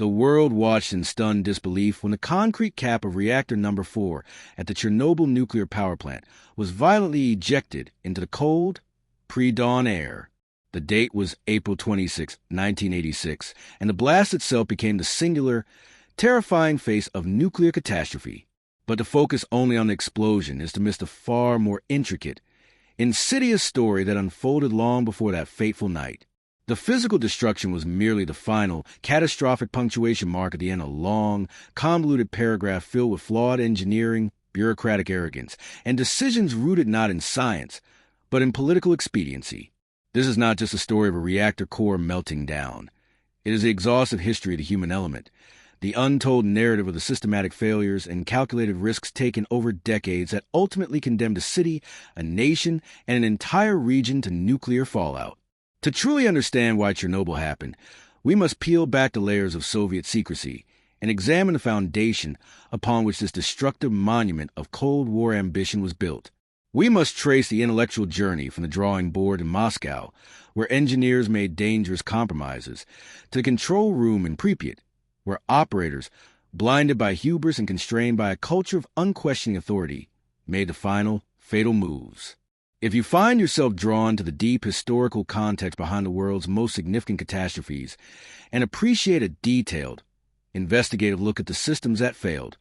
The world watched in stunned disbelief when the concrete cap of reactor number 4 at the Chernobyl nuclear power plant was violently ejected into the cold, pre-dawn air. The date was April 26, 1986, and the blast itself became the singular, terrifying face of nuclear catastrophe. But to focus only on the explosion is to miss the far more intricate, insidious story that unfolded long before that fateful night. The physical destruction was merely the final, catastrophic punctuation mark at the end of a long, convoluted paragraph filled with flawed engineering, bureaucratic arrogance, and decisions rooted not in science, but in political expediency. This is not just a story of a reactor core melting down. It is the exhaustive history of the human element, the untold narrative of the systematic failures and calculated risks taken over decades that ultimately condemned a city, a nation, and an entire region to nuclear fallout. To truly understand why Chernobyl happened, we must peel back the layers of Soviet secrecy and examine the foundation upon which this destructive monument of Cold War ambition was built. We must trace the intellectual journey from the drawing board in Moscow, where engineers made dangerous compromises, to the control room in Pripyat, where operators, blinded by hubris and constrained by a culture of unquestioning authority, made the final, fatal moves. If you find yourself drawn to the deep historical context behind the world's most significant catastrophes and appreciate a detailed, investigative look at the systems that failed,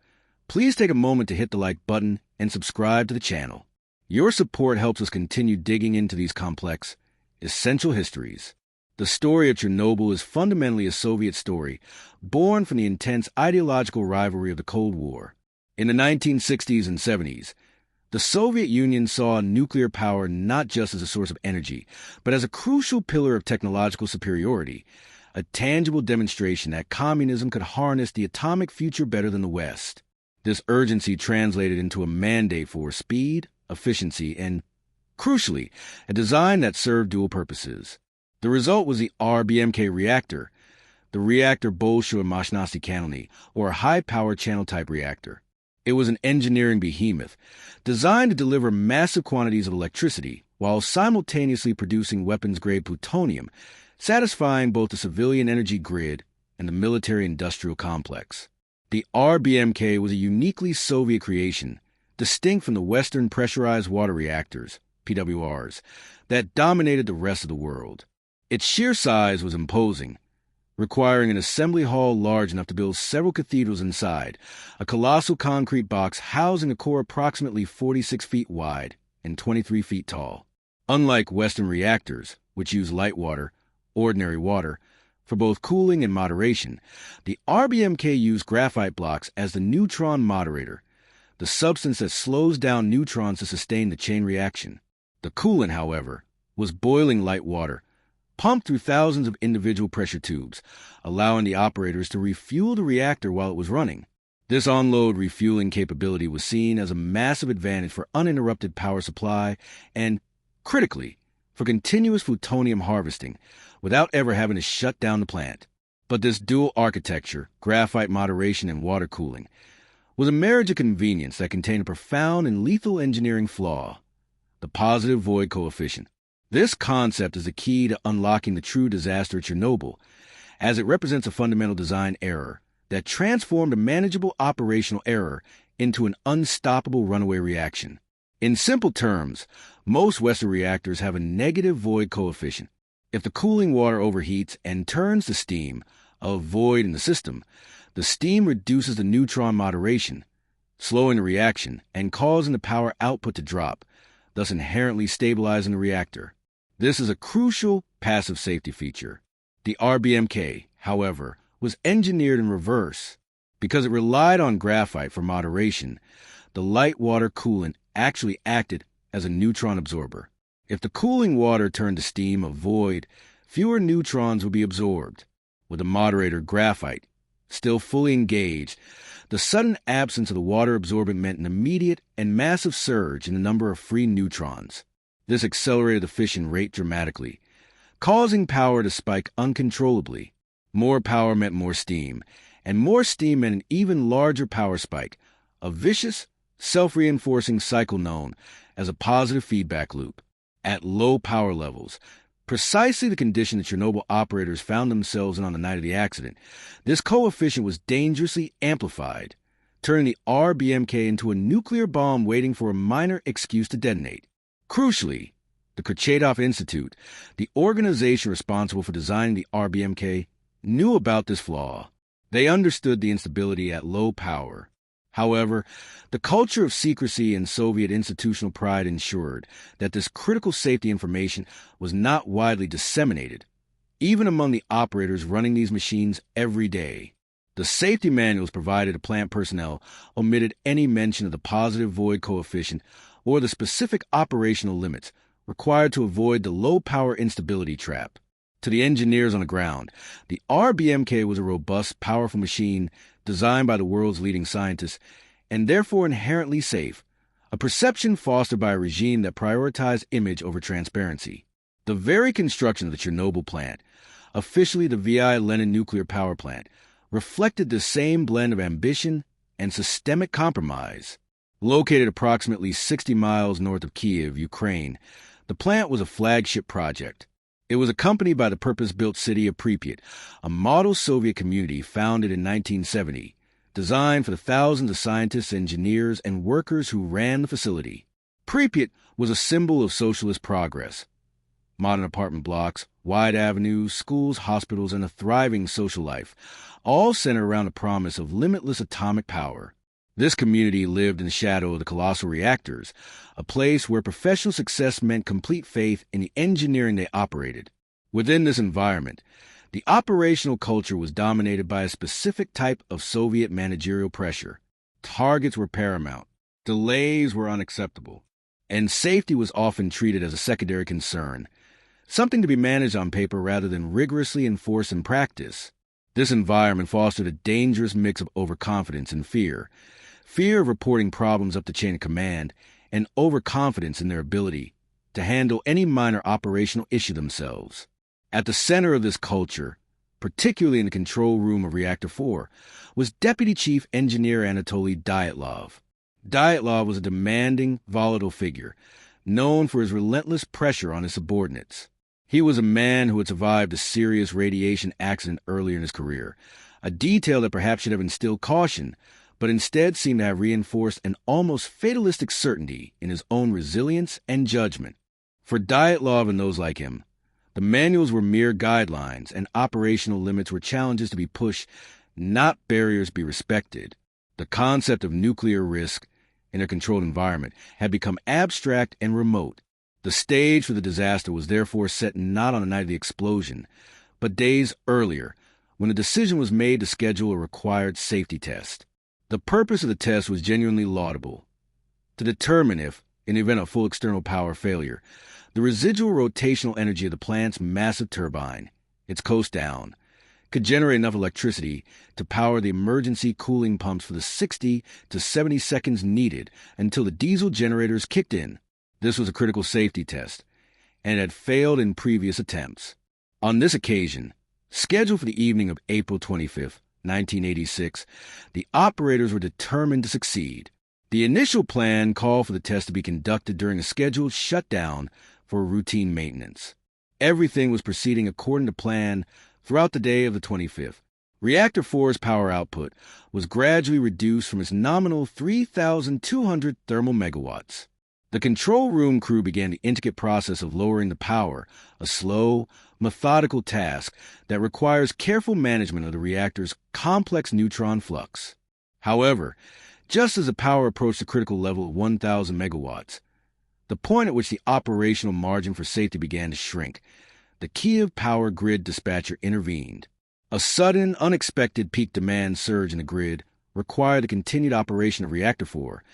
please take a moment to hit the like button and subscribe to the channel. Your support helps us continue digging into these complex, essential histories. The story of Chernobyl is fundamentally a Soviet story, born from the intense ideological rivalry of the Cold War. In the 1960s and 70s, the Soviet Union saw nuclear power not just as a source of energy, but as a crucial pillar of technological superiority, a tangible demonstration that communism could harness the atomic future better than the West. This urgency translated into a mandate for speed, efficiency, and, crucially, a design that served dual purposes. The result was the RBMK reactor, the reactor Bolshoi Cannony, or a high-power channel-type reactor. It was an engineering behemoth, designed to deliver massive quantities of electricity while simultaneously producing weapons-grade plutonium, satisfying both the civilian energy grid and the military-industrial complex. The RBMK was a uniquely Soviet creation, distinct from the Western pressurized water reactors, PWRs, that dominated the rest of the world. Its sheer size was imposing, requiring an assembly hall large enough to build several cathedrals inside, a colossal concrete box housing a core approximately 46 feet wide and 23 feet tall. Unlike Western reactors, which use light water, ordinary water, for both cooling and moderation, the RBMK used graphite blocks as the neutron moderator, the substance that slows down neutrons to sustain the chain reaction. The coolant, however, was boiling light water, pumped through thousands of individual pressure tubes, allowing the operators to refuel the reactor while it was running. This on-load refueling capability was seen as a massive advantage for uninterrupted power supply and, critically, for continuous plutonium harvesting without ever having to shut down the plant. But this dual architecture, graphite moderation and water cooling, was a marriage of convenience that contained a profound and lethal engineering flaw: the positive void coefficient. This concept is the key to unlocking the true disaster at Chernobyl, as it represents a fundamental design error that transformed a manageable operational error into an unstoppable runaway reaction. In simple terms, most Western reactors have a negative void coefficient. If the cooling water overheats and turns to steam, a void in the system, the steam reduces the neutron moderation, slowing the reaction and causing the power output to drop, thus inherently stabilizing the reactor. This is a crucial passive safety feature. The RBMK, however, was engineered in reverse. Because it relied on graphite for moderation, the light water coolant actually acted as a neutron absorber. If the cooling water turned to steam, a void, fewer neutrons would be absorbed. With the moderator graphite still fully engaged, the sudden absence of the water absorbent meant an immediate and massive surge in the number of free neutrons. This accelerated the fission rate dramatically, causing power to spike uncontrollably. More power meant more steam, and more steam meant an even larger power spike, a vicious, self-reinforcing cycle known as a positive feedback loop. At low power levels, precisely the condition the Chernobyl operators found themselves in on the night of the accident. This coefficient was dangerously amplified, turning the RBMK into a nuclear bomb waiting for a minor excuse to detonate. Crucially, the Kurchatov Institute, the organization responsible for designing the RBMK, knew about this flaw. They understood the instability at low power. However, the culture of secrecy and Soviet institutional pride ensured that this critical safety information was not widely disseminated, even among the operators running these machines every day. The safety manuals provided to plant personnel omitted any mention of the positive void coefficient or the specific operational limits required to avoid the low-power instability trap. To the engineers on the ground, the RBMK was a robust, powerful machine designed by the world's leading scientists and therefore inherently safe, a perception fostered by a regime that prioritized image over transparency. The very construction of the Chernobyl plant, officially the VI Lenin nuclear power plant, reflected the same blend of ambition and systemic compromise. Located approximately 60 miles north of Kyiv, Ukraine, the plant was a flagship project. It was accompanied by the purpose-built city of Pripyat, a model Soviet community founded in 1970, designed for the thousands of scientists, engineers, and workers who ran the facility. Pripyat was a symbol of socialist progress. Modern apartment blocks, wide avenues, schools, hospitals, and a thriving social life, all centered around the promise of limitless atomic power. This community lived in the shadow of the colossal reactors, a place where professional success meant complete faith in the engineering they operated. Within this environment, the operational culture was dominated by a specific type of Soviet managerial pressure. Targets were paramount, delays were unacceptable, and safety was often treated as a secondary concern, something to be managed on paper rather than rigorously enforced in practice. This environment fostered a dangerous mix of overconfidence and fear of reporting problems up the chain of command, and overconfidence in their ability to handle any minor operational issue themselves. At the center of this culture, particularly in the control room of Reactor 4, was Deputy Chief Engineer Anatoly Dyatlov. Dyatlov was a demanding, volatile figure, known for his relentless pressure on his subordinates. He was a man who had survived a serious radiation accident earlier in his career, a detail that perhaps should have instilled caution, but instead seemed to have reinforced an almost fatalistic certainty in his own resilience and judgment. For Dyatlov and those like him, the manuals were mere guidelines, and operational limits were challenges to be pushed, not barriers to be respected. The concept of nuclear risk in a controlled environment had become abstract and remote. The stage for the disaster was therefore set not on the night of the explosion, but days earlier, when a decision was made to schedule a required safety test. The purpose of the test was genuinely laudable: to determine if, in the event of full external power failure, the residual rotational energy of the plant's massive turbine, its coast down, could generate enough electricity to power the emergency cooling pumps for the 60 to 70 seconds needed until the diesel generators kicked in. This was a critical safety test, and had failed in previous attempts. On this occasion, scheduled for the evening of April 25th, 1986, the operators were determined to succeed. The initial plan called for the test to be conducted during a scheduled shutdown for routine maintenance. Everything was proceeding according to plan throughout the day of the 25th. Reactor 4's power output was gradually reduced from its nominal 3,200 thermal megawatts. The control room crew began the intricate process of lowering the power, a slow, methodical task that requires careful management of the reactor's complex neutron flux. However, just as the power approached the critical level of 1,000 megawatts, the point at which the operational margin for safety began to shrink, the Kyiv power grid dispatcher intervened. A sudden, unexpected peak demand surge in the grid required the continued operation of Reactor 4,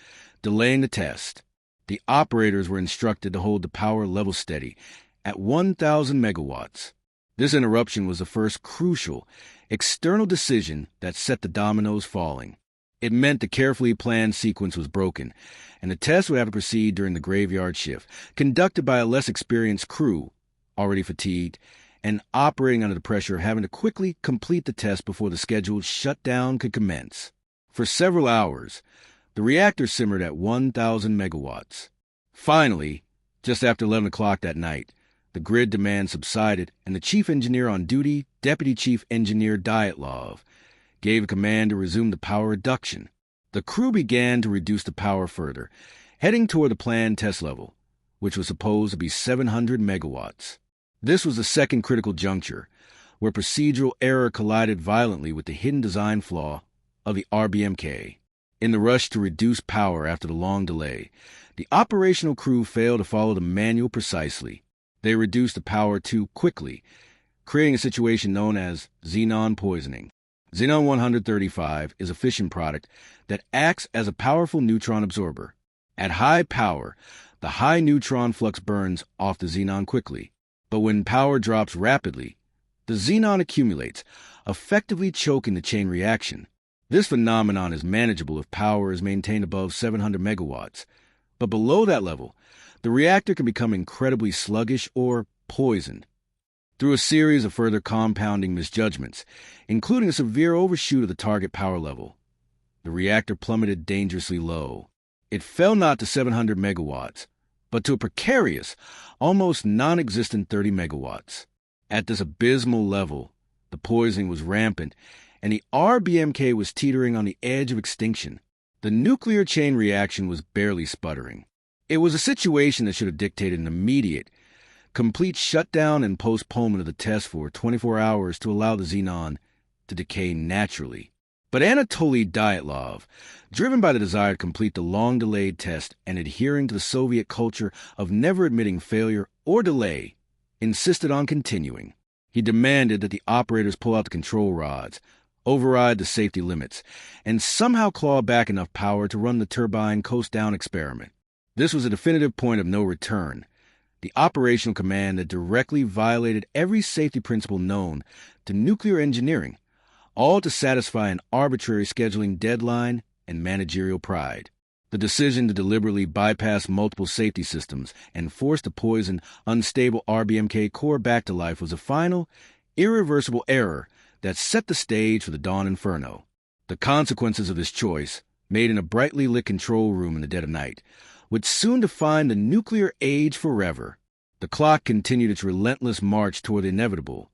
delaying the test. The operators were instructed to hold the power level steady at 1,000 megawatts. This interruption was the first crucial, external decision that set the dominoes falling. It meant the carefully planned sequence was broken, and the test would have to proceed during the graveyard shift, conducted by a less experienced crew, already fatigued, and operating under the pressure of having to quickly complete the test before the scheduled shutdown could commence. For several hours, the reactor simmered at 1,000 megawatts. Finally, just after 11 o'clock that night, The grid demand subsided, and the chief engineer on duty, Deputy Chief Engineer Dyatlov, gave a command to resume the power reduction. The crew began to reduce the power further, heading toward the planned test level, which was supposed to be 700 megawatts. This was the second critical juncture, where procedural error collided violently with the hidden design flaw of the RBMK. In the rush to reduce power after the long delay, the operational crew failed to follow the manual precisely. They reduced the power too quickly, creating a situation known as xenon poisoning. Xenon-135 is a fission product that acts as a powerful neutron absorber. At high power, the high neutron flux burns off the xenon quickly, but when power drops rapidly, the xenon accumulates, effectively choking the chain reaction. This phenomenon is manageable if power is maintained above 700 megawatts, but below that level, the reactor can become incredibly sluggish or poisoned. Through a series of further compounding misjudgments, including a severe overshoot of the target power level, the reactor plummeted dangerously low. It fell not to 700 megawatts, but to a precarious, almost non-existent 30 megawatts. At this abysmal level, the poisoning was rampant, and the RBMK was teetering on the edge of extinction. The nuclear chain reaction was barely sputtering. It was a situation that should have dictated an immediate, complete shutdown and postponement of the test for 24 hours to allow the xenon to decay naturally. But Anatoly Dyatlov, driven by the desire to complete the long-delayed test and adhering to the Soviet culture of never admitting failure or delay, insisted on continuing. He demanded that the operators pull out the control rods, override the safety limits, and somehow claw back enough power to run the turbine coast-down experiment. This was a definitive point of no return, the operational command that directly violated every safety principle known to nuclear engineering, all to satisfy an arbitrary scheduling deadline and managerial pride. The decision to deliberately bypass multiple safety systems and force the poisoned, unstable RBMK core back to life was a final, irreversible error that set the stage for the dawn inferno. The consequences of this choice, made in a brightly lit control room in the dead of night, would soon define the nuclear age forever. The clock continued its relentless march toward the inevitable,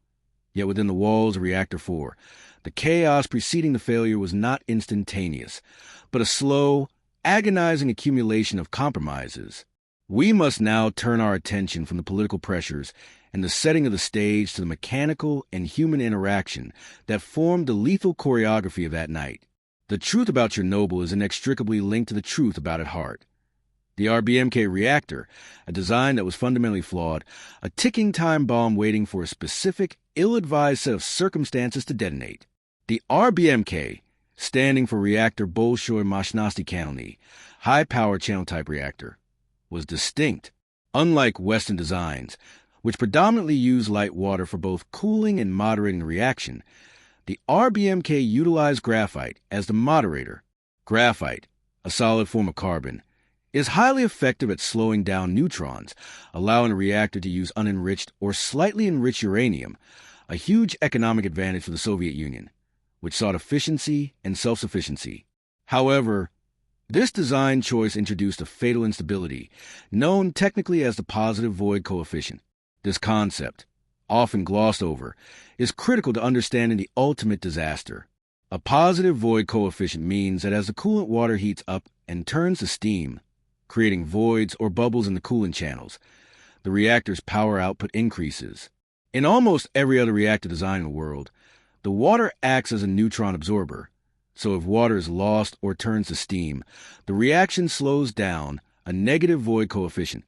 yet within the walls of Reactor 4, the chaos preceding the failure was not instantaneous, but a slow, agonizing accumulation of compromises. We must now turn our attention from the political pressures and the setting of the stage to the mechanical and human interaction that formed the lethal choreography of that night. The truth about Chernobyl is inextricably linked to the truth about its heart. The RBMK reactor, a design that was fundamentally flawed, a ticking time bomb waiting for a specific, ill-advised set of circumstances to detonate. The RBMK, standing for Reactor Bolshoi Mощnosti Kanalny, high-power channel-type reactor, was distinct. Unlike Western designs, which predominantly use light water for both cooling and moderating the reaction, the RBMK utilized graphite as the moderator. Graphite, a solid form of carbon, is highly effective at slowing down neutrons, allowing a reactor to use unenriched or slightly enriched uranium, a huge economic advantage for the Soviet Union, which sought efficiency and self-sufficiency. However, this design choice introduced a fatal instability, known technically as the positive void coefficient. This concept, often glossed over, is critical to understanding the ultimate disaster. A positive void coefficient means that as the coolant water heats up and turns to steam, creating voids or bubbles in the coolant channels, the reactor's power output increases. In almost every other reactor design in the world, the water acts as a neutron absorber, so if water is lost or turns to steam, the reaction slows down, a negative void coefficient,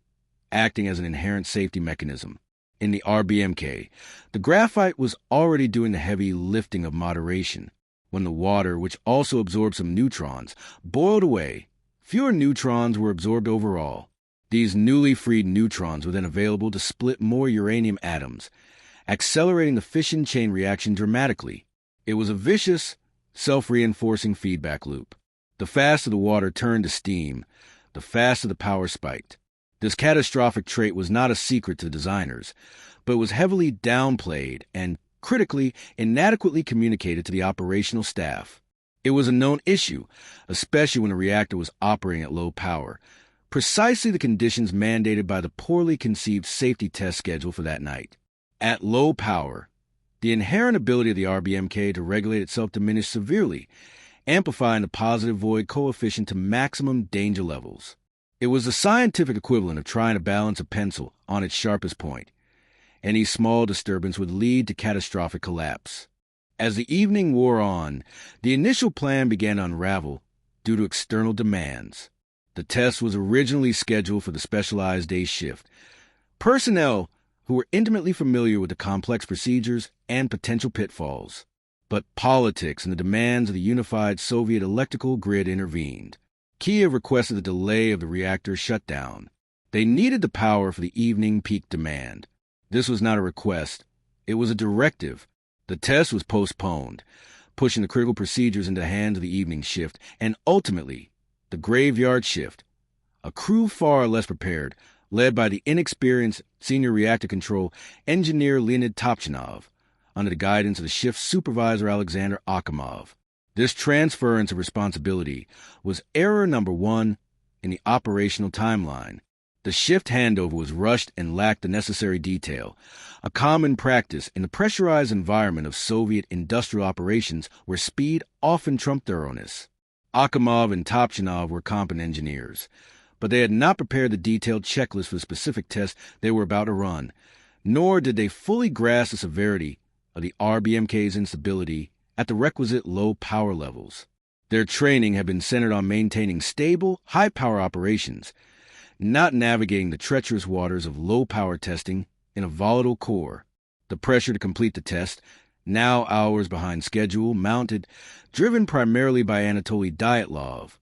acting as an inherent safety mechanism. In the RBMK, the graphite was already doing the heavy lifting of moderation. When the water, which also absorbed some neutrons, boiled away, fewer neutrons were absorbed overall. These newly freed neutrons were then available to split more uranium atoms, accelerating the fission chain reaction dramatically. It was a vicious, self-reinforcing feedback loop. The faster the water turned to steam, the faster the power spiked. This catastrophic trait was not a secret to the designers, but was heavily downplayed and, critically, inadequately communicated to the operational staff. It was a known issue, especially when a reactor was operating at low power, precisely the conditions mandated by the poorly conceived safety test schedule for that night. At low power, the inherent ability of the RBMK to regulate itself diminished severely, amplifying the positive void coefficient to maximum danger levels. It was the scientific equivalent of trying to balance a pencil on its sharpest point. Any small disturbance would lead to catastrophic collapse. As the evening wore on, the initial plan began to unravel due to external demands. The test was originally scheduled for the specialized day shift. Personnel who were intimately familiar with the complex procedures and potential pitfalls. But politics and the demands of the unified Soviet electrical grid intervened. Kiev requested the delay of the reactor shutdown. They needed the power for the evening peak demand. This was not a request. It was a directive. The test was postponed, pushing the critical procedures into the hands of the evening shift, and ultimately, the graveyard shift. A crew far less prepared, led by the inexperienced senior reactor control engineer Leonid Topchinov, under the guidance of the shift supervisor Alexander Akimov. This transference of responsibility was error number one in the operational timeline. The shift handover was rushed and lacked the necessary detail, a common practice in the pressurized environment of Soviet industrial operations where speed often trumped thoroughness. Akimov and Topchinov were competent engineers, but they had not prepared the detailed checklist for the specific test they were about to run, nor did they fully grasp the severity of the RBMK's instability at the requisite low power levels. Their training had been centered on maintaining stable, high-power operations, not navigating the treacherous waters of low-power testing in a volatile core. The pressure to complete the test, now hours behind schedule, mounted, driven primarily by Anatoly Dyatlov,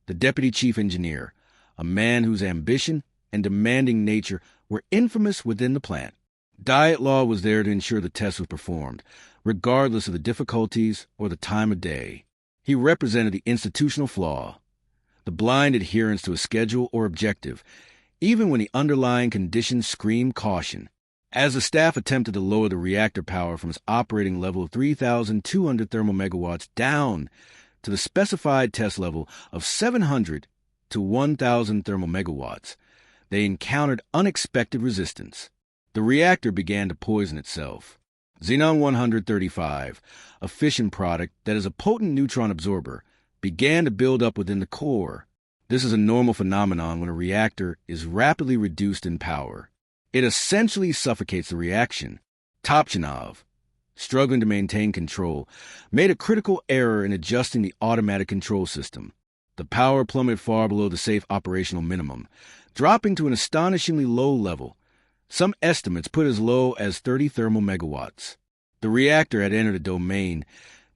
the deputy chief engineer, a man whose ambition and demanding nature were infamous within the plant. Dyatlov was there to ensure the test was performed, regardless of the difficulties or the time of day. He represented the institutional flaw, the blind adherence to a schedule or objective, even when the underlying conditions screamed caution. As the staff attempted to lower the reactor power from its operating level of 3,200 thermal megawatts down to the specified test level of 700 to 1,000 thermal megawatts, they encountered unexpected resistance. The reactor began to poison itself. Xenon-135, a fission product that is a potent neutron absorber, began to build up within the core. This is a normal phenomenon when a reactor is rapidly reduced in power. It essentially suffocates the reaction. Topchinov, struggling to maintain control, made a critical error in adjusting the automatic control system. The power plummeted far below the safe operational minimum, dropping to an astonishingly low level. Some estimates put as low as 30 thermal megawatts. The reactor had entered a domain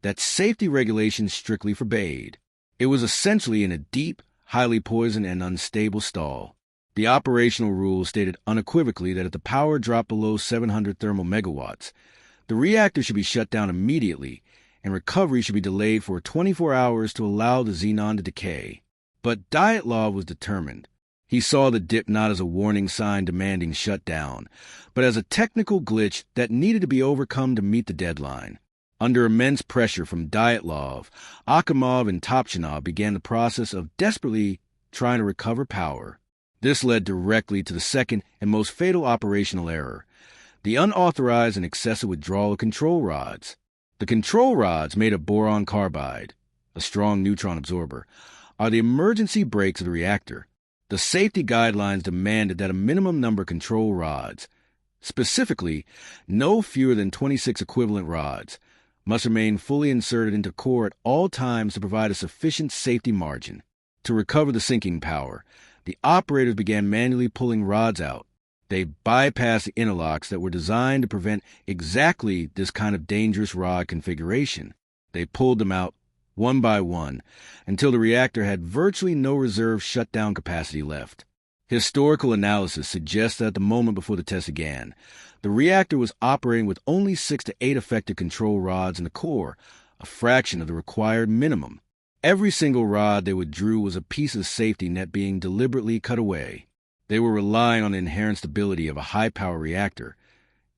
that safety regulations strictly forbade. It was essentially in a deep, highly poisoned and unstable stall. The operational rules stated unequivocally that if the power dropped below 700 thermal megawatts, the reactor should be shut down immediately, and recovery should be delayed for 24 hours to allow the xenon to decay. But Dyatlov was determined. He saw the dip not as a warning sign demanding shutdown, but as a technical glitch that needed to be overcome to meet the deadline. Under immense pressure from Dyatlov, Akimov and Topchinov began the process of desperately trying to recover power. This led directly to the second and most fatal operational error, the unauthorized and excessive withdrawal of control rods. The control rods, made of boron carbide, a strong neutron absorber, are the emergency brakes of the reactor. The safety guidelines demanded that a minimum number of control rods, specifically no fewer than 26 equivalent rods, must remain fully inserted into core at all times to provide a sufficient safety margin. To recover the sinking power, the operators began manually pulling rods out. They bypassed the interlocks that were designed to prevent exactly this kind of dangerous rod configuration. They pulled them out one by one until the reactor had virtually no reserve shutdown capacity left. Historical analysis suggests that at the moment before the test began, the reactor was operating with only 6 to 8 effective control rods in the core, a fraction of the required minimum. Every single rod they withdrew was a piece of safety net being deliberately cut away. They were relying on the inherent stability of a high-power reactor,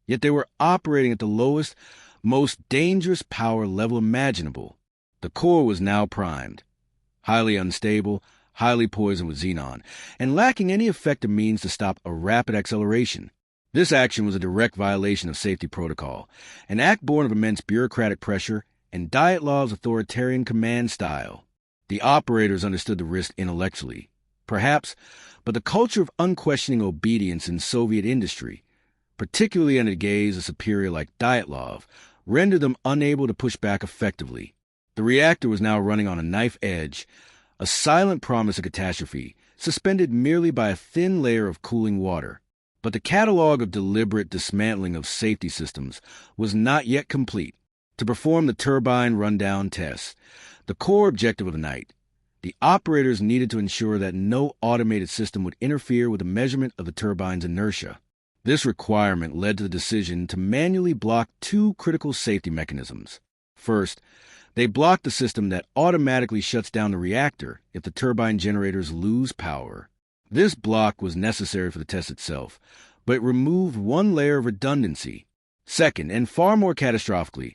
yet they were operating at the lowest, most dangerous power level imaginable. The core was now primed, highly unstable, highly poisoned with xenon, and lacking any effective means to stop a rapid acceleration. This action was a direct violation of safety protocol, an act born of immense bureaucratic pressure and Dyatlov's authoritarian command style. The operators understood the risk intellectually, perhaps, but the culture of unquestioning obedience in Soviet industry, particularly under the gaze of a superior like Dyatlov, rendered them unable to push back effectively. The reactor was now running on a knife edge, a silent promise of catastrophe, suspended merely by a thin layer of cooling water. But the catalog of deliberate dismantling of safety systems was not yet complete. To perform the turbine rundown test, the core objective of the night, the operators needed to ensure that no automated system would interfere with the measurement of the turbine's inertia. This requirement led to the decision to manually block two critical safety mechanisms. First, they blocked the system that automatically shuts down the reactor if the turbine generators lose power. This block was necessary for the test itself, but it removed one layer of redundancy. Second, and far more catastrophically,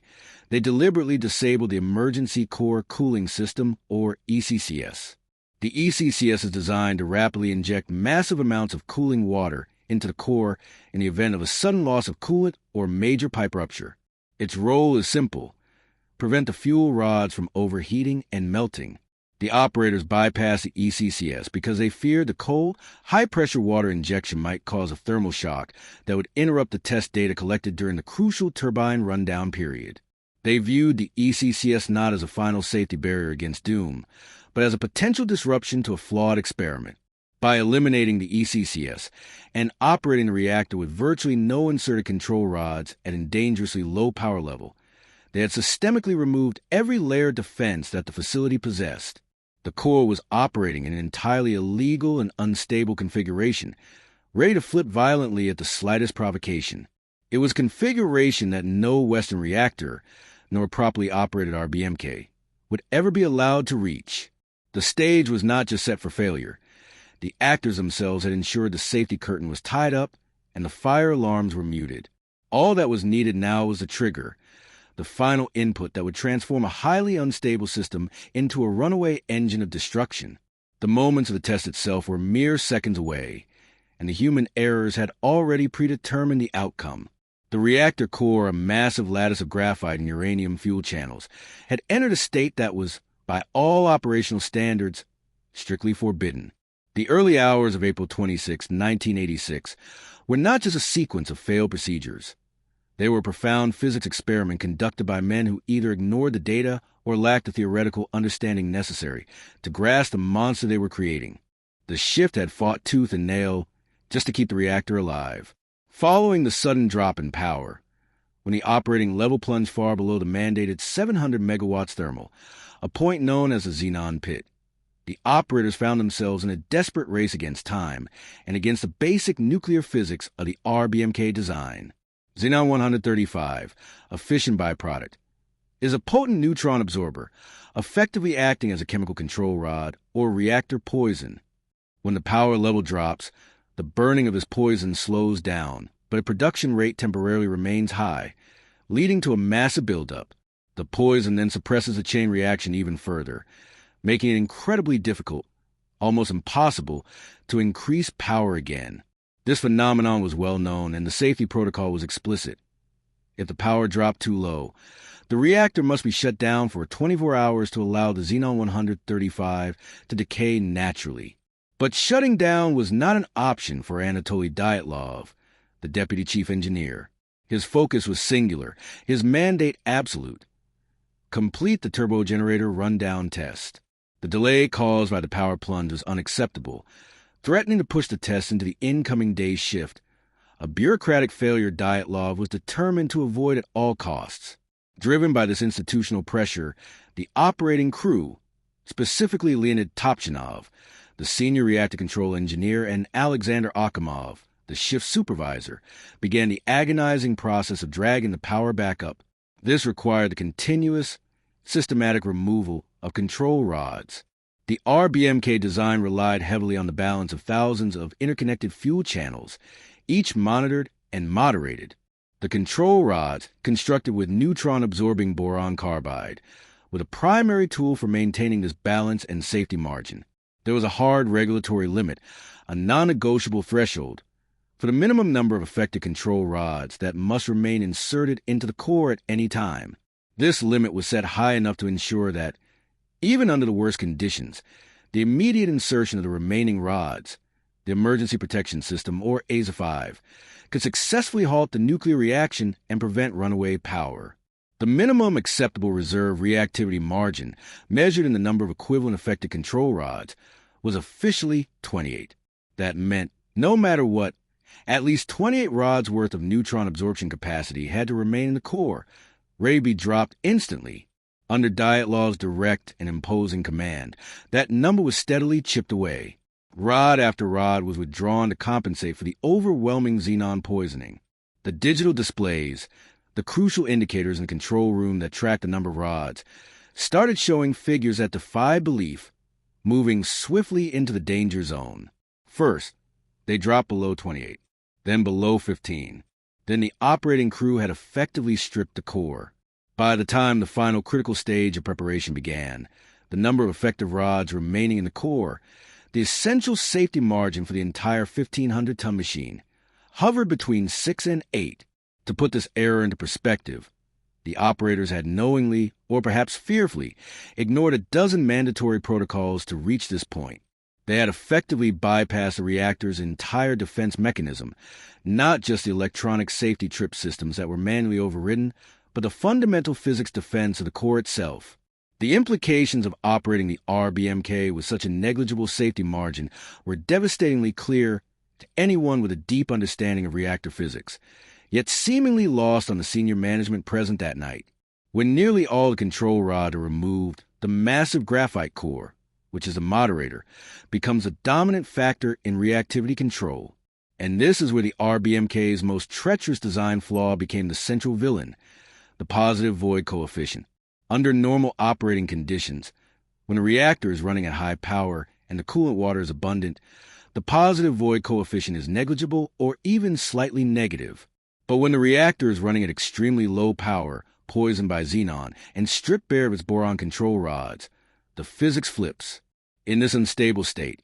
they deliberately disabled the Emergency Core Cooling System, or ECCS. The ECCS is designed to rapidly inject massive amounts of cooling water into the core in the event of a sudden loss of coolant or major pipe rupture. Its role is simple: prevent the fuel rods from overheating and melting. The operators bypassed the ECCS because they feared the cold, high-pressure water injection might cause a thermal shock that would interrupt the test data collected during the crucial turbine rundown period. They viewed the ECCS not as a final safety barrier against doom, but as a potential disruption to a flawed experiment. By eliminating the ECCS and operating the reactor with virtually no inserted control rods at a dangerously low power level, they had systemically removed every layer of defense that the facility possessed. The core was operating in an entirely illegal and unstable configuration, ready to flip violently at the slightest provocation. It was configuration that no Western reactor, nor properly operated RBMK, would ever be allowed to reach. The stage was not just set for failure. The actors themselves had ensured the safety curtain was tied up and the fire alarms were muted. All that was needed now was the trigger, the final input that would transform a highly unstable system into a runaway engine of destruction. The moments of the test itself were mere seconds away, and the human errors had already predetermined the outcome. The reactor core, a massive lattice of graphite and uranium fuel channels, had entered a state that was, by all operational standards, strictly forbidden. The early hours of April 26, 1986, were not just a sequence of failed procedures. They were a profound physics experiment conducted by men who either ignored the data or lacked the theoretical understanding necessary to grasp the monster they were creating. The shift had fought tooth and nail just to keep the reactor alive. Following the sudden drop in power, when the operating level plunged far below the mandated 700 megawatts thermal, a point known as the xenon pit, the operators found themselves in a desperate race against time and against the basic nuclear physics of the RBMK design. Xenon-135, a fission byproduct, is a potent neutron absorber, effectively acting as a chemical control rod or reactor poison. When the power level drops, the burning of this poison slows down, but its production rate temporarily remains high, leading to a massive buildup. The poison then suppresses the chain reaction even further, making it incredibly difficult, almost impossible, to increase power again. This phenomenon was well known, and the safety protocol was explicit. If the power dropped too low, the reactor must be shut down for 24 hours to allow the Xenon-135 to decay naturally. But shutting down was not an option for Anatoly Dyatlov, the deputy chief engineer. His focus was singular, his mandate absolute: complete the turbogenerator rundown test. The delay caused by the power plunge was unacceptable, threatening to push the test into the incoming day's shift. A bureaucratic failure Dyatlov was determined to avoid at all costs. Driven by this institutional pressure, the operating crew, specifically Leonid Topchinov, the senior reactor control engineer, and Alexander Akimov, the shift supervisor, began the agonizing process of dragging the power back up. This required the continuous, systematic removal of control rods. The RBMK design relied heavily on the balance of thousands of interconnected fuel channels, each monitored and moderated. The control rods, constructed with neutron-absorbing boron carbide, were the primary tool for maintaining this balance and safety margin. There was a hard regulatory limit, a non-negotiable threshold, for the minimum number of affected control rods that must remain inserted into the core at any time. This limit was set high enough to ensure that, even under the worst conditions, the immediate insertion of the remaining rods, the Emergency Protection System, or ASA-5, could successfully halt the nuclear reaction and prevent runaway power. The minimum acceptable reserve reactivity margin, measured in the number of equivalent affected control rods, was officially 28. That meant, no matter what, at least 28 rods worth of neutron absorption capacity had to remain in the core, ready to be dropped instantly. Under Dyatlov's direct and imposing command, that number was steadily chipped away. Rod after rod was withdrawn to compensate for the overwhelming xenon poisoning. The digital displays, the crucial indicators in the control room that tracked the number of rods, started showing figures that defy belief, moving swiftly into the danger zone. First, they dropped below 28, then below 15. Then the operating crew had effectively stripped the core. By the time the final critical stage of preparation began, the number of effective rods remaining in the core, the essential safety margin for the entire 1,500-ton machine, hovered between 6 and 8. To put this error into perspective, the operators had knowingly, or perhaps fearfully, ignored a dozen mandatory protocols to reach this point. They had effectively bypassed the reactor's entire defense mechanism, not just the electronic safety trip systems that were manually overridden, but the fundamental physics defense of the core itself. The implications of operating the RBMK with such a negligible safety margin were devastatingly clear to anyone with a deep understanding of reactor physics, yet seemingly lost on the senior management present that night. When nearly all the control rods are removed, the massive graphite core, which is the moderator, becomes a dominant factor in reactivity control. And this is where the RBMK's most treacherous design flaw became the central villain, the positive void coefficient. Under normal operating conditions, when a reactor is running at high power and the coolant water is abundant, the positive void coefficient is negligible or even slightly negative. But when the reactor is running at extremely low power, poisoned by xenon, and stripped bare of its boron control rods, the physics flips. In this unstable state,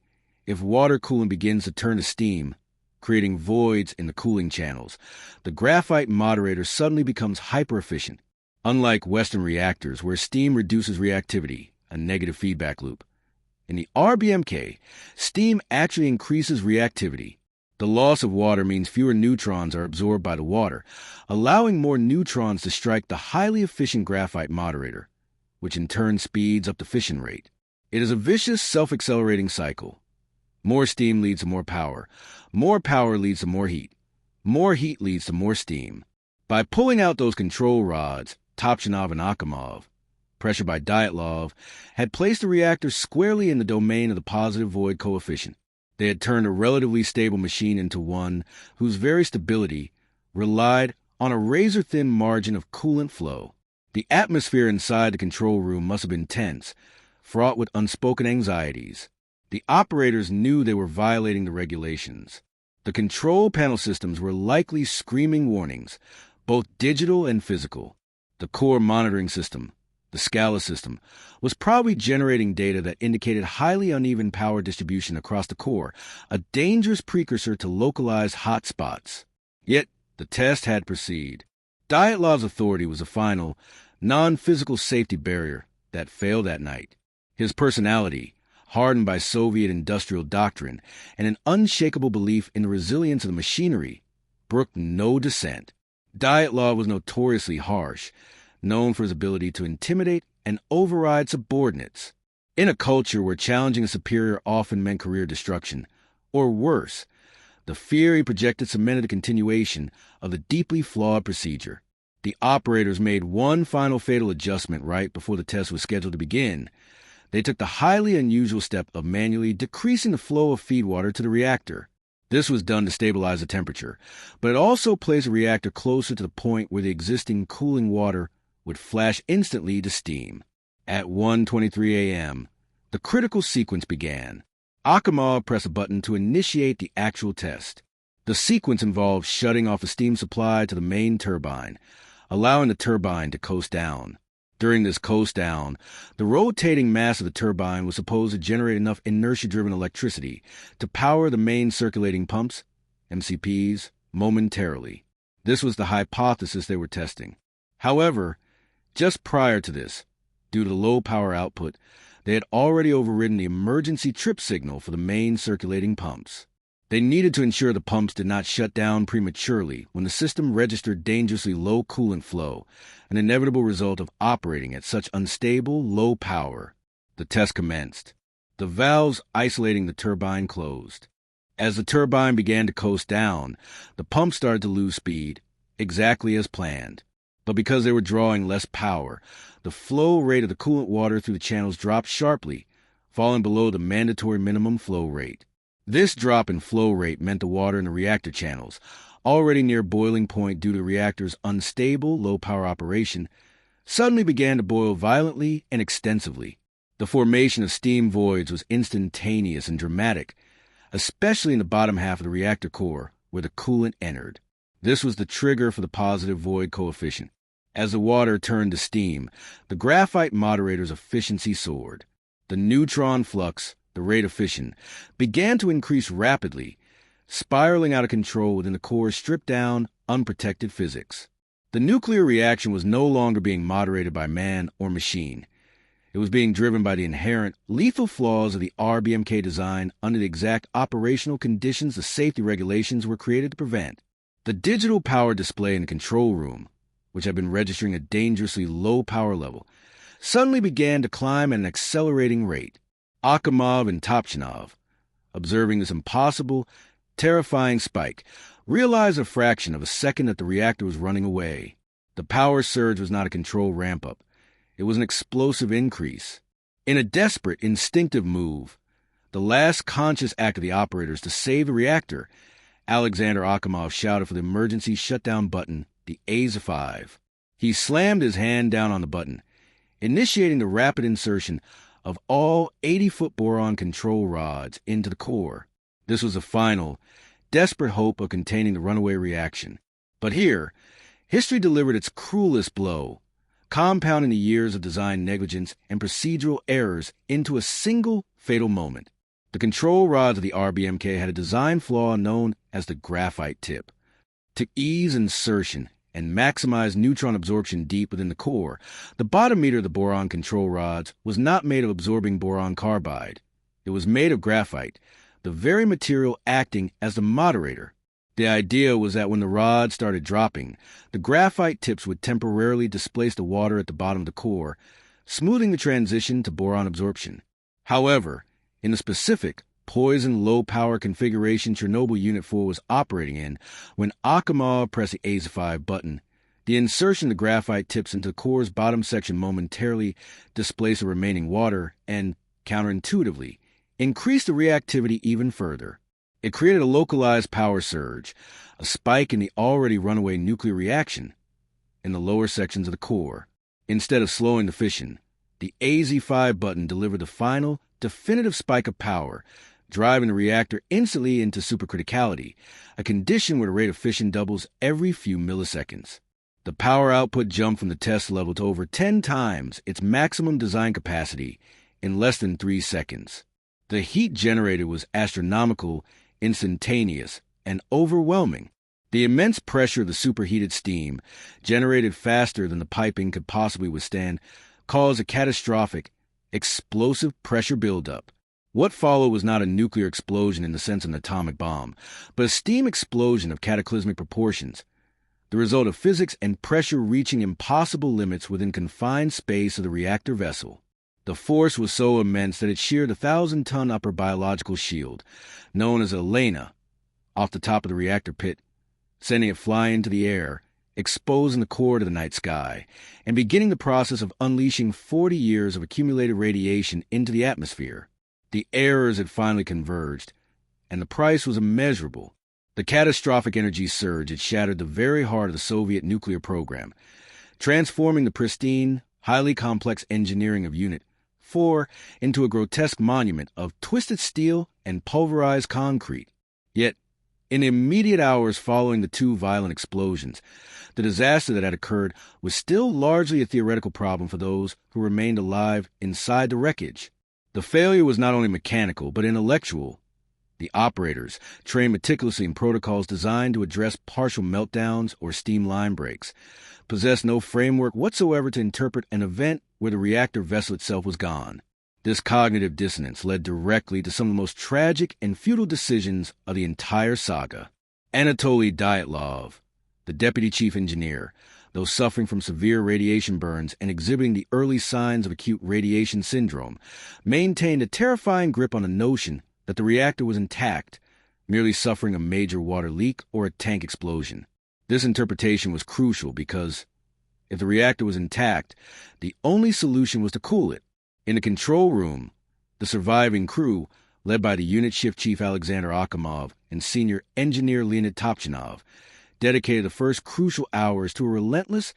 if water coolant begins to turn to steam, creating voids in the cooling channels, the graphite moderator suddenly becomes hyper-efficient. Unlike Western reactors, where steam reduces reactivity, a negative feedback loop, in the RBMK, steam actually increases reactivity. The loss of water means fewer neutrons are absorbed by the water, allowing more neutrons to strike the highly efficient graphite moderator, which in turn speeds up the fission rate. It is a vicious, self-accelerating cycle. More steam leads to more power leads to more heat leads to more steam. By pulling out those control rods, Topchinov and Akimov, pressured by Dyatlov, had placed the reactor squarely in the domain of the positive void coefficient. They had turned a relatively stable machine into one whose very stability relied on a razor-thin margin of coolant flow. The atmosphere inside the control room must have been tense, fraught with unspoken anxieties. The operators knew they were violating the regulations. The control panel systems were likely screaming warnings, both digital and physical. The core monitoring system, the SCALA system, was probably generating data that indicated highly uneven power distribution across the core, a dangerous precursor to localized hot spots. Yet, the test had proceeded. Dyatlov's authority was a final, non-physical safety barrier that failed that night. His personality, hardened by Soviet industrial doctrine and an unshakable belief in the resilience of the machinery, brooked no dissent. Dyatlov was notoriously harsh, known for his ability to intimidate and override subordinates. In a culture where challenging a superior often meant career destruction, or worse, the fear he projected cemented the continuation of the deeply flawed procedure. The operators made one final fatal adjustment right before the test was scheduled to begin. They took the highly unusual step of manually decreasing the flow of feed water to the reactor. This was done to stabilize the temperature, but it also placed the reactor closer to the point where the existing cooling water would flash instantly to steam. At 1:23 a.m., the critical sequence began. Akimov pressed a button to initiate the actual test. The sequence involved shutting off the steam supply to the main turbine, allowing the turbine to coast down. During this coast down, the rotating mass of the turbine was supposed to generate enough inertia-driven electricity to power the main circulating pumps, MCPs, momentarily. This was the hypothesis they were testing. However, just prior to this, due to the low power output, they had already overridden the emergency trip signal for the main circulating pumps. They needed to ensure the pumps did not shut down prematurely when the system registered dangerously low coolant flow, an inevitable result of operating at such unstable, low power. The test commenced. The valves isolating the turbine closed. As the turbine began to coast down, the pumps started to lose speed, exactly as planned. But because they were drawing less power, the flow rate of the coolant water through the channels dropped sharply, falling below the mandatory minimum flow rate. This drop in flow rate meant the water in the reactor channels, already near boiling point due to the reactor's unstable, low-power operation, suddenly began to boil violently and extensively. The formation of steam voids was instantaneous and dramatic, especially in the bottom half of the reactor core, where the coolant entered. This was the trigger for the positive void coefficient. As the water turned to steam, the graphite moderator's efficiency soared. The neutron flux, the rate of fission, began to increase rapidly, spiraling out of control within the core's stripped-down, unprotected physics. The nuclear reaction was no longer being moderated by man or machine. It was being driven by the inherent, lethal flaws of the RBMK design under the exact operational conditions the safety regulations were created to prevent. The digital power display in the control room, which had been registering a dangerously low power level, suddenly began to climb at an accelerating rate. Akimov and Topchinov, observing this impossible, terrifying spike, realized a fraction of a second that the reactor was running away. The power surge was not a controlled ramp-up. It was an explosive increase. In a desperate, instinctive move, the last conscious act of the operators to save the reactor, Alexander Akimov shouted for the emergency shutdown button, the AZ-5. He slammed his hand down on the button, initiating the rapid insertion of all 80-foot boron control rods into the core. This was the final, desperate hope of containing the runaway reaction. But here, history delivered its cruelest blow, compounding the years of design negligence and procedural errors into a single fatal moment. The control rods of the RBMK had a design flaw known as the graphite tip. To ease insertion and maximize neutron absorption deep within the core, the bottom meter of the boron control rods was not made of absorbing boron carbide. It was made of graphite, the very material acting as the moderator. The idea was that when the rods started dropping, the graphite tips would temporarily displace the water at the bottom of the core, smoothing the transition to boron absorption. However, in the specific, poison low-power configuration Chernobyl Unit 4 was operating in, when Akimov pressed the AZ-5 button, the insertion of the graphite tips into the core's bottom section momentarily displaced the remaining water and, counterintuitively, increased the reactivity even further. It created a localized power surge, a spike in the already runaway nuclear reaction in the lower sections of the core. Instead of slowing the fission, the AZ-5 button delivered the final, definitive spike of power, driving the reactor instantly into supercriticality, a condition where the rate of fission doubles every few milliseconds. The power output jumped from the test level to over 10 times its maximum design capacity in less than 3 seconds. The heat generated was astronomical, instantaneous, and overwhelming. The immense pressure of the superheated steam, generated faster than the piping could possibly withstand, caused a catastrophic, explosive pressure buildup. What followed was not a nuclear explosion in the sense of an atomic bomb, but a steam explosion of cataclysmic proportions, the result of physics and pressure reaching impossible limits within confined space of the reactor vessel. The force was so immense that it sheared a 1,000-ton upper biological shield, known as Elena, off the top of the reactor pit, sending it flying into the air, exposing the core to the night sky, and beginning the process of unleashing 40 years of accumulated radiation into the atmosphere. The errors had finally converged, and the price was immeasurable. The catastrophic energy surge had shattered the very heart of the Soviet nuclear program, transforming the pristine, highly complex engineering of Unit 4 into a grotesque monument of twisted steel and pulverized concrete. Yet, In the immediate hours following the two violent explosions, the disaster that had occurred was still largely a theoretical problem for those who remained alive inside the wreckage. The failure was not only mechanical, but intellectual. The operators, trained meticulously in protocols designed to address partial meltdowns or steam line breaks, possessed no framework whatsoever to interpret an event where the reactor vessel itself was gone. This cognitive dissonance led directly to some of the most tragic and futile decisions of the entire saga. Anatoly Dyatlov, the deputy chief engineer, though suffering from severe radiation burns and exhibiting the early signs of acute radiation syndrome, maintained a terrifying grip on the notion that the reactor was intact, merely suffering a major water leak or a tank explosion. This interpretation was crucial because, if the reactor was intact, the only solution was to cool it. In the control room, the surviving crew, led by the unit shift chief Alexander Akimov and senior engineer Leonid Topchinov, dedicated the first crucial hours to a relentless,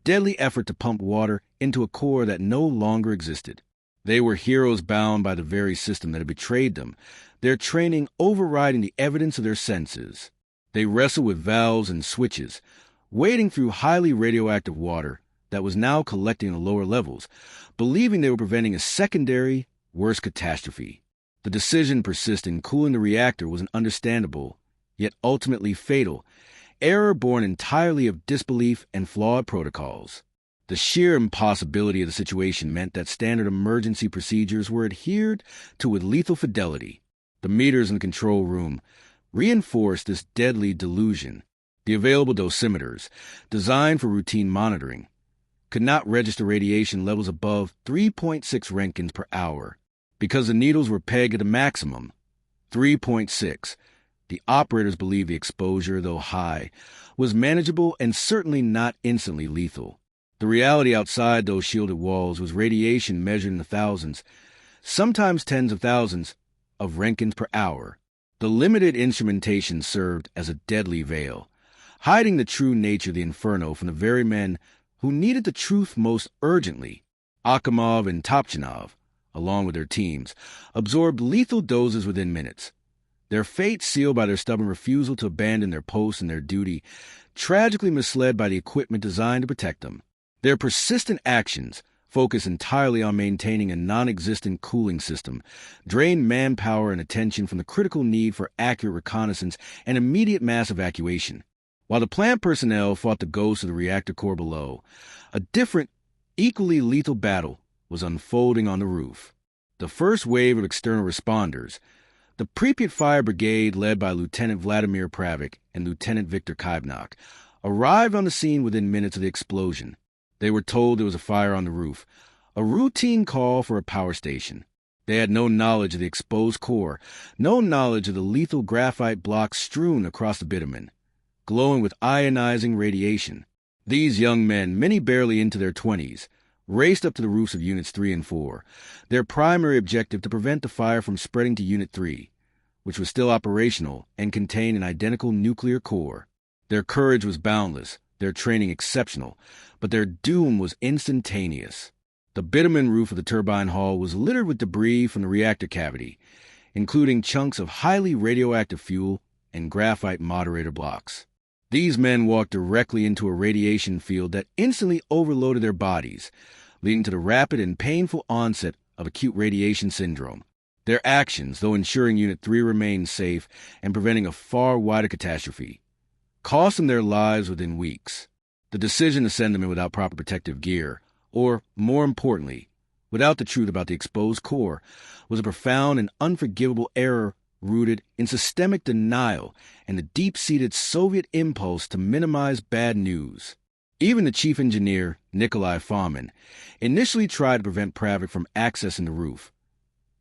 deadly effort to pump water into a core that no longer existed. They were heroes bound by the very system that had betrayed them, their training overriding the evidence of their senses. They wrestled with valves and switches, wading through highly radioactive water that was now collecting in the lower levels, believing they were preventing a secondary, worse catastrophe. The decision to persist in cooling the reactor was an understandable, yet ultimately fatal, error born entirely of disbelief and flawed protocols. The sheer impossibility of the situation meant that standard emergency procedures were adhered to with lethal fidelity. The meters in the control room reinforced this deadly delusion. The available dosimeters, designed for routine monitoring, could not register radiation levels above 3.6 Roentgens per hour, because the needles were pegged at a maximum, 3.6. The operators believed the exposure, though high, was manageable and certainly not instantly lethal. The reality outside those shielded walls was radiation measured in the thousands, sometimes tens of thousands, of Roentgens per hour. The limited instrumentation served as a deadly veil, hiding the true nature of the inferno from the very men who needed the truth most urgently. Akimov and Topchinov, along with their teams, absorbed lethal doses within minutes. Their fate sealed by their stubborn refusal to abandon their posts and their duty, tragically misled by the equipment designed to protect them. Their persistent actions, focused entirely on maintaining a non-existent cooling system, drained manpower and attention from the critical need for accurate reconnaissance and immediate mass evacuation. While the plant personnel fought the ghosts of the reactor core below, a different, equally lethal battle was unfolding on the roof. The first wave of external responders, the Pripyat Fire Brigade led by Lieutenant Vladimir Pravik and Lieutenant Viktor Kybnak, arrived on the scene within minutes of the explosion. They were told there was a fire on the roof, a routine call for a power station. They had no knowledge of the exposed core, no knowledge of the lethal graphite blocks strewn across the bitumen, glowing with ionizing radiation. These young men, many barely into their 20s, raced up to the roofs of Units 3 and 4, their primary objective to prevent the fire from spreading to Unit 3, which was still operational and contained an identical nuclear core. Their courage was boundless, their training exceptional, but their doom was instantaneous. The bitumen roof of the turbine hall was littered with debris from the reactor cavity, including chunks of highly radioactive fuel and graphite moderator blocks. These men walked directly into a radiation field that instantly overloaded their bodies, leading to the rapid and painful onset of acute radiation syndrome. Their actions, though ensuring Unit 3 remained safe and preventing a far wider catastrophe, cost them their lives within weeks. The decision to send them in without proper protective gear, or, more importantly, without the truth about the exposed core, was a profound and unforgivable error rooted in systemic denial and the deep-seated Soviet impulse to minimize bad news. Even the chief engineer, Nikolai Fomin, initially tried to prevent Pravik from accessing the roof,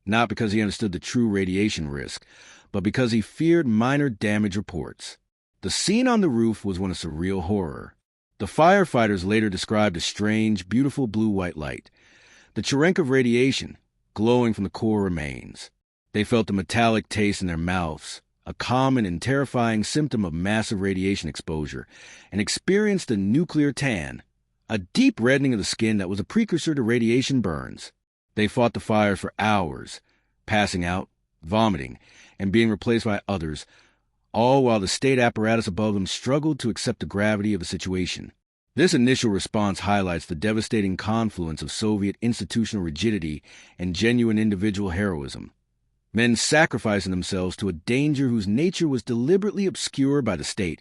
not because he understood the true radiation risk, but because he feared minor damage reports. The scene on the roof was one of surreal horror. The firefighters later described a strange, beautiful blue-white light, the Cherenkov radiation, glowing from the core remains. They felt the metallic taste in their mouths, a common and terrifying symptom of massive radiation exposure, and experienced a nuclear tan, a deep reddening of the skin that was a precursor to radiation burns. They fought the fire for hours, passing out, vomiting, and being replaced by others, all while the state apparatus above them struggled to accept the gravity of the situation. This initial response highlights the devastating confluence of Soviet institutional rigidity and genuine individual heroism. Men sacrificing themselves to a danger whose nature was deliberately obscured by the state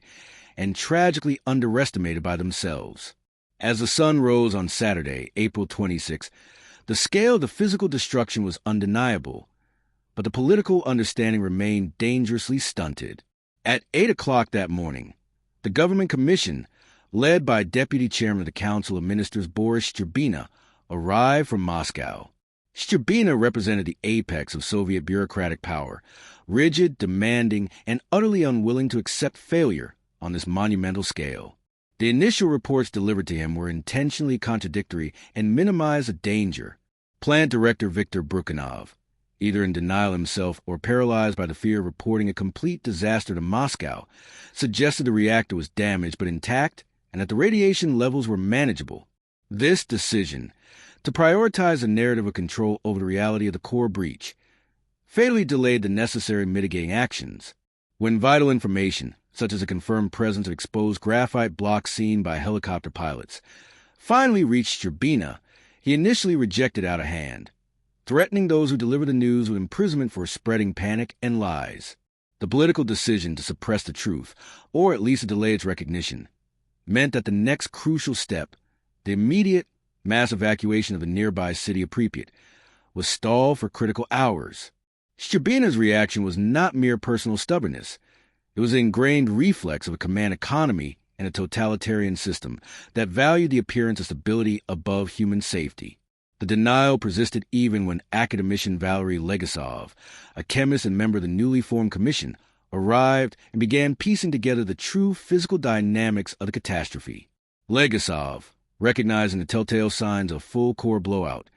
and tragically underestimated by themselves. As the sun rose on Saturday, April 26, the scale of the physical destruction was undeniable, but the political understanding remained dangerously stunted. At 8 o'clock that morning, the government commission, led by Deputy Chairman of the Council of Ministers Boris Shcherbina, arrived from Moscow. Shcherbina represented the apex of Soviet bureaucratic power, rigid, demanding, and utterly unwilling to accept failure on this monumental scale. The initial reports delivered to him were intentionally contradictory and minimized the danger. Plant Director Viktor Brukhanov, either in denial himself or paralyzed by the fear of reporting a complete disaster to Moscow, suggested the reactor was damaged but intact and that the radiation levels were manageable. This decision, to prioritize a narrative of control over the reality of the core breach, fatally delayed the necessary mitigating actions. When vital information, such as a confirmed presence of exposed graphite blocks seen by helicopter pilots, finally reached Shcherbina, he initially rejected out of hand, threatening those who delivered the news with imprisonment for spreading panic and lies. The political decision to suppress the truth, or at least to delay its recognition, meant that the next crucial step, the immediate mass evacuation of the nearby city of Pripyat, was stalled for critical hours. Shcherbina's reaction was not mere personal stubbornness. It was an ingrained reflex of a command economy and a totalitarian system that valued the appearance of stability above human safety. The denial persisted even when academician Valery Legasov, a chemist and member of the newly formed commission, arrived and began piecing together the true physical dynamics of the catastrophe. Legasov, recognizing the telltale signs of full core blowout,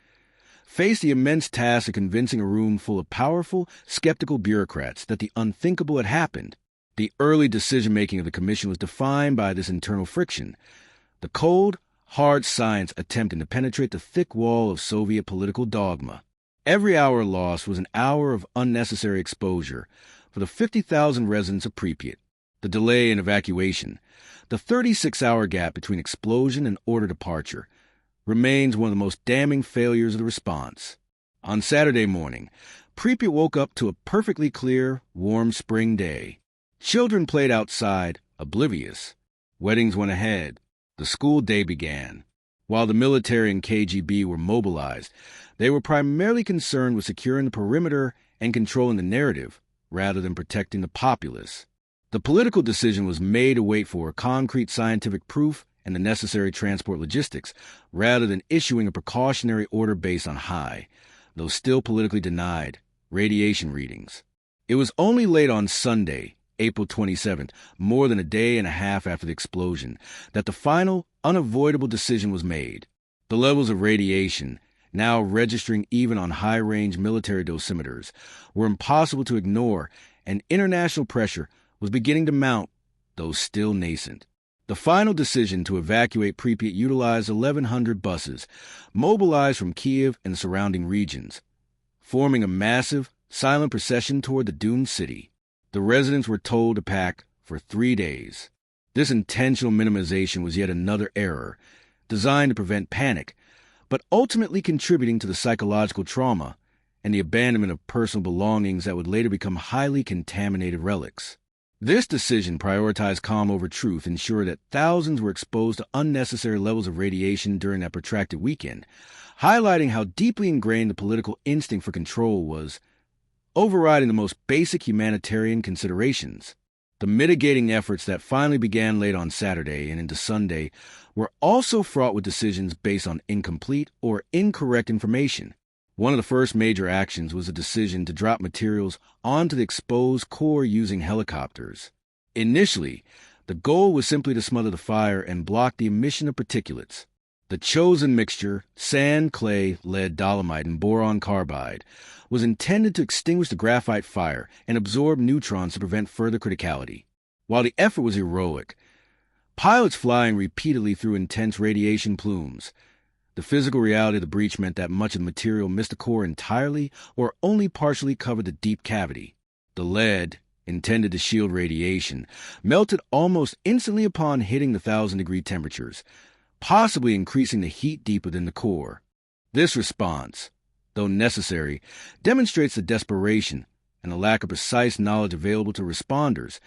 faced the immense task of convincing a room full of powerful, skeptical bureaucrats that the unthinkable had happened. The early decision-making of the commission was defined by this internal friction, the cold, hard science attempting to penetrate the thick wall of Soviet political dogma. Every hour lost was an hour of unnecessary exposure for the 50,000 residents of Pripyat. The delay in evacuation, the 36-hour gap between explosion and order departure, remains one of the most damning failures of the response. On Saturday morning, Pripyat woke up to a perfectly clear, warm spring day. Children played outside, oblivious. Weddings went ahead. The school day began. While the military and KGB were mobilized, they were primarily concerned with securing the perimeter and controlling the narrative, rather than protecting the populace. The political decision was made to wait for concrete scientific proof and the necessary transport logistics, rather than issuing a precautionary order based on high, though still politically denied, radiation readings. It was only late on Sunday, April 27th, more than a day and a half after the explosion, that the final, unavoidable decision was made. The levels of radiation, now registering even on high-range military dosimeters, were impossible to ignore, and international pressure was beginning to mount, though still nascent. The final decision to evacuate Pripyat utilized 1,100 buses, mobilized from Kiev and the surrounding regions, forming a massive, silent procession toward the doomed city. The residents were told to pack for 3 days. This intentional minimization was yet another error, designed to prevent panic, but ultimately contributing to the psychological trauma and the abandonment of personal belongings that would later become highly contaminated relics. This decision prioritized calm over truth, ensured that thousands were exposed to unnecessary levels of radiation during that protracted weekend, highlighting how deeply ingrained the political instinct for control was, overriding the most basic humanitarian considerations. The mitigating efforts that finally began late on Saturday and into Sunday were also fraught with decisions based on incomplete or incorrect information. One of the first major actions was a decision to drop materials onto the exposed core using helicopters. Initially, the goal was simply to smother the fire and block the emission of particulates. The chosen mixture, sand, clay, lead, dolomite, and boron carbide, was intended to extinguish the graphite fire and absorb neutrons to prevent further criticality. While the effort was heroic, pilots flying repeatedly through intense radiation plumes, the physical reality of the breach meant that much of the material missed the core entirely or only partially covered the deep cavity. The lead, intended to shield radiation, melted almost instantly upon hitting the 1,000-degree temperatures, possibly increasing the heat deep within the core. This response, though necessary, demonstrates the desperation and the lack of precise knowledge available to responders,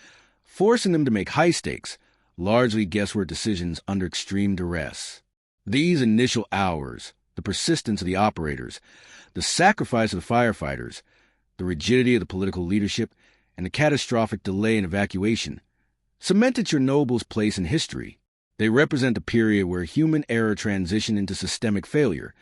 forcing them to make high-stakes, largely guesswork decisions under extreme duress. These initial hours, the persistence of the operators, the sacrifice of the firefighters, the rigidity of the political leadership, and the catastrophic delay in evacuation, cemented Chernobyl's place in history. They represent a period where human error transitioned into systemic failure,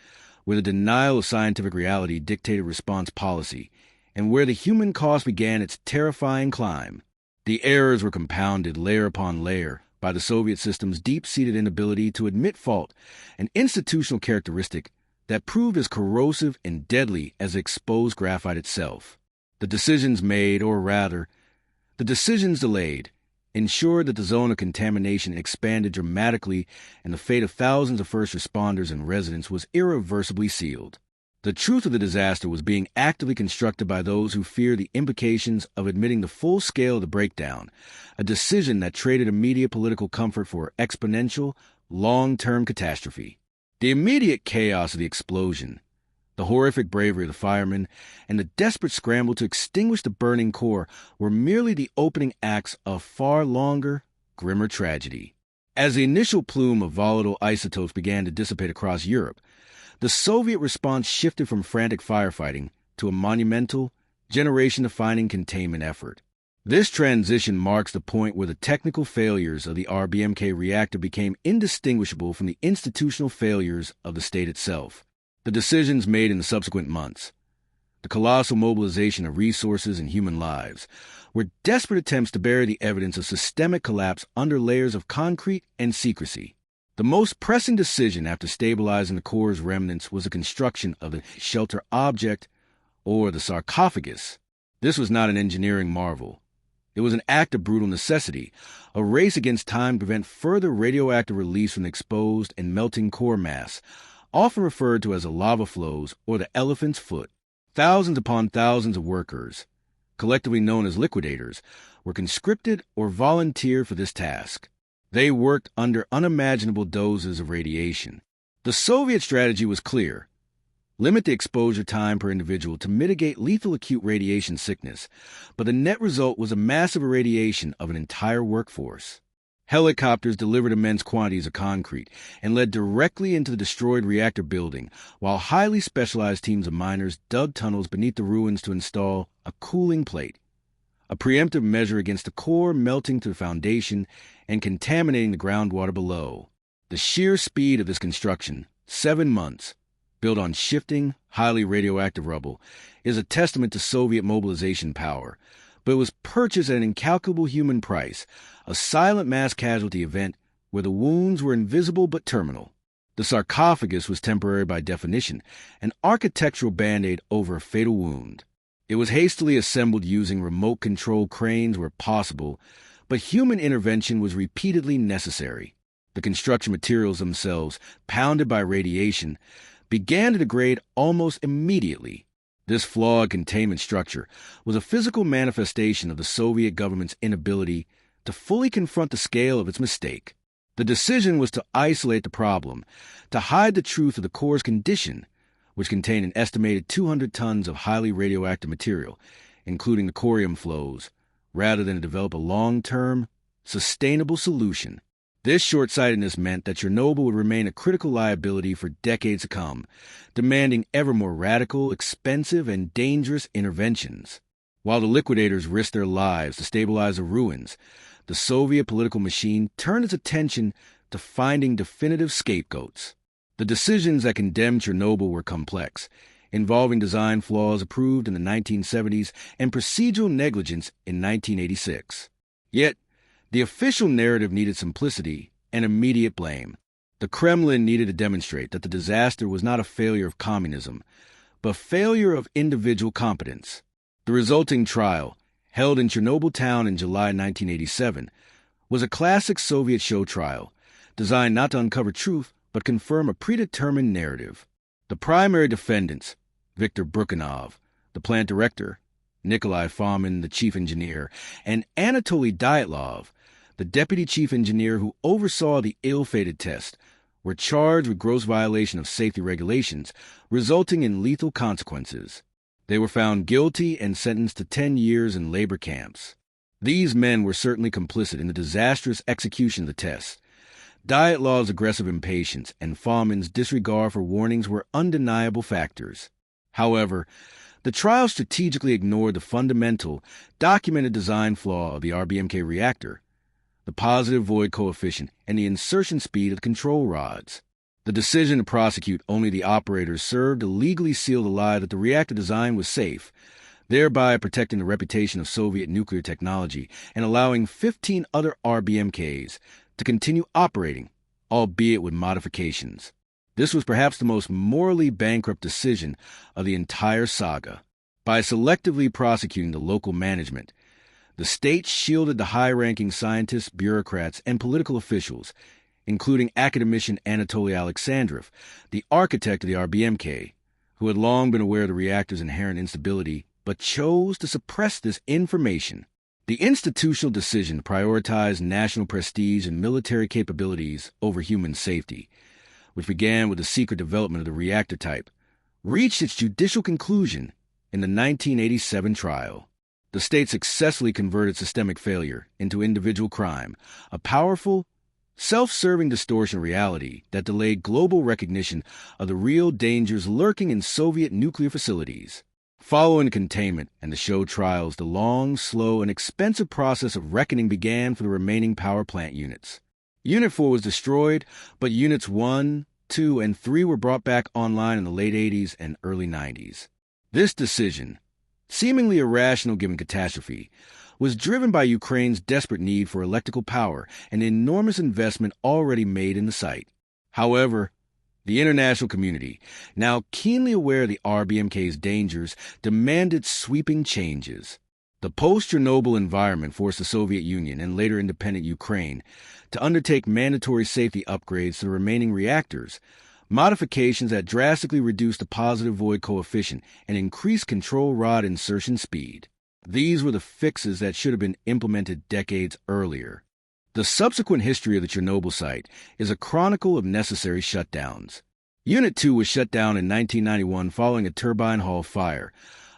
where the denial of scientific reality dictated response policy, and where the human cost began its terrifying climb. The errors were compounded layer upon layer by the Soviet system's deep-seated inability to admit fault, an institutional characteristic that proved as corrosive and deadly as exposed graphite itself. The decisions made, or rather, the decisions delayed, ensured that the zone of contamination expanded dramatically and the fate of thousands of first responders and residents was irreversibly sealed. The truth of the disaster was being actively constructed by those who feared the implications of admitting the full scale of the breakdown, a decision that traded immediate political comfort for exponential, long-term catastrophe. The immediate chaos of the explosion, the horrific bravery of the firemen, and the desperate scramble to extinguish the burning core were merely the opening acts of far longer, grimmer tragedy. As the initial plume of volatile isotopes began to dissipate across Europe, the Soviet response shifted from frantic firefighting to a monumental, generation-defining containment effort. This transition marks the point where the technical failures of the RBMK reactor became indistinguishable from the institutional failures of the state itself. The decisions made in the subsequent months, the colossal mobilization of resources and human lives, were desperate attempts to bury the evidence of systemic collapse under layers of concrete and secrecy. The most pressing decision after stabilizing the core's remnants was the construction of the shelter object, or the sarcophagus. This was not an engineering marvel. It was an act of brutal necessity, a race against time to prevent further radioactive release from the exposed and melting core mass, often referred to as the lava flows or the elephant's foot. Thousands upon thousands of workers, collectively known as liquidators, were conscripted or volunteered for this task. They worked under unimaginable doses of radiation. The Soviet strategy was clear. Limit the exposure time per individual to mitigate lethal acute radiation sickness, but the net result was a massive irradiation of an entire workforce. Helicopters delivered immense quantities of concrete and led directly into the destroyed reactor building, while highly specialized teams of miners dug tunnels beneath the ruins to install a cooling plate, a preemptive measure against the core melting to the foundation and contaminating the groundwater below. The sheer speed of this construction, 7 months, built on shifting, highly radioactive rubble, is a testament to Soviet mobilization power, but it was purchased at an incalculable human price, a silent mass casualty event where the wounds were invisible but terminal. The sarcophagus was temporary by definition, an architectural band-aid over a fatal wound. It was hastily assembled using remote-control cranes where possible, but human intervention was repeatedly necessary. The construction materials themselves, pounded by radiation, began to degrade almost immediately. This flawed containment structure was a physical manifestation of the Soviet government's inability to fully confront the scale of its mistake. The decision was to isolate the problem, to hide the truth of the core's condition, which contained an estimated 200 tons of highly radioactive material, including the corium flows, rather than to develop a long-term, sustainable solution. This short-sightedness meant that Chernobyl would remain a critical liability for decades to come, demanding ever more radical, expensive, and dangerous interventions. While the liquidators risked their lives to stabilize the ruins, the Soviet political machine turned its attention to finding definitive scapegoats. The decisions that condemned Chernobyl were complex, involving design flaws approved in the 1970s and procedural negligence in 1986. Yet, the official narrative needed simplicity and immediate blame. The Kremlin needed to demonstrate that the disaster was not a failure of communism, but a failure of individual competence. The resulting trial, held in Chernobyl town in July 1987, was a classic Soviet show trial, designed not to uncover truth, but confirm a predetermined narrative. The primary defendants, Viktor Brukhanov, the plant director, Nikolai Fomin, the chief engineer, and Anatoly Dyatlov, the deputy chief engineer who oversaw the ill-fated test, were charged with gross violation of safety regulations, resulting in lethal consequences. They were found guilty and sentenced to 10 years in labor camps. These men were certainly complicit in the disastrous execution of the test. Dyatlov's aggressive impatience and Fomin's disregard for warnings were undeniable factors. However, the trial strategically ignored the fundamental, documented design flaw of the RBMK reactor: the positive void coefficient and the insertion speed of the control rods. The decision to prosecute only the operators served to legally seal the lie that the reactor design was safe, thereby protecting the reputation of Soviet nuclear technology and allowing 15 other RBMKs to continue operating, albeit with modifications. This was perhaps the most morally bankrupt decision of the entire saga. By selectively prosecuting the local management, the state shielded the high-ranking scientists, bureaucrats, and political officials, including academician Anatoly Alexandrov, the architect of the RBMK, who had long been aware of the reactor's inherent instability but chose to suppress this information. The institutional decision to prioritize national prestige and military capabilities over human safety, which began with the secret development of the reactor type, reached its judicial conclusion in the 1987 trial. The state successfully converted systemic failure into individual crime, a powerful, self-serving distortion of reality that delayed global recognition of the real dangers lurking in Soviet nuclear facilities. Following containment and the show trials, the long, slow, and expensive process of reckoning began for the remaining power plant units. Unit 4 was destroyed, but Units 1, 2, and 3 were brought back online in the late 80s and early 90s. This decision, seemingly irrational given catastrophe, was driven by Ukraine's desperate need for electrical power and the enormous investment already made in the site. However, the international community, now keenly aware of the RBMK's dangers, demanded sweeping changes. The post-Chernobyl environment forced the Soviet Union and later independent Ukraine to undertake mandatory safety upgrades to the remaining reactors, modifications that drastically reduced the positive void coefficient and increased control rod insertion speed. These were the fixes that should have been implemented decades earlier. The subsequent history of the Chernobyl site is a chronicle of necessary shutdowns. Unit 2 was shut down in 1991 following a turbine hall fire,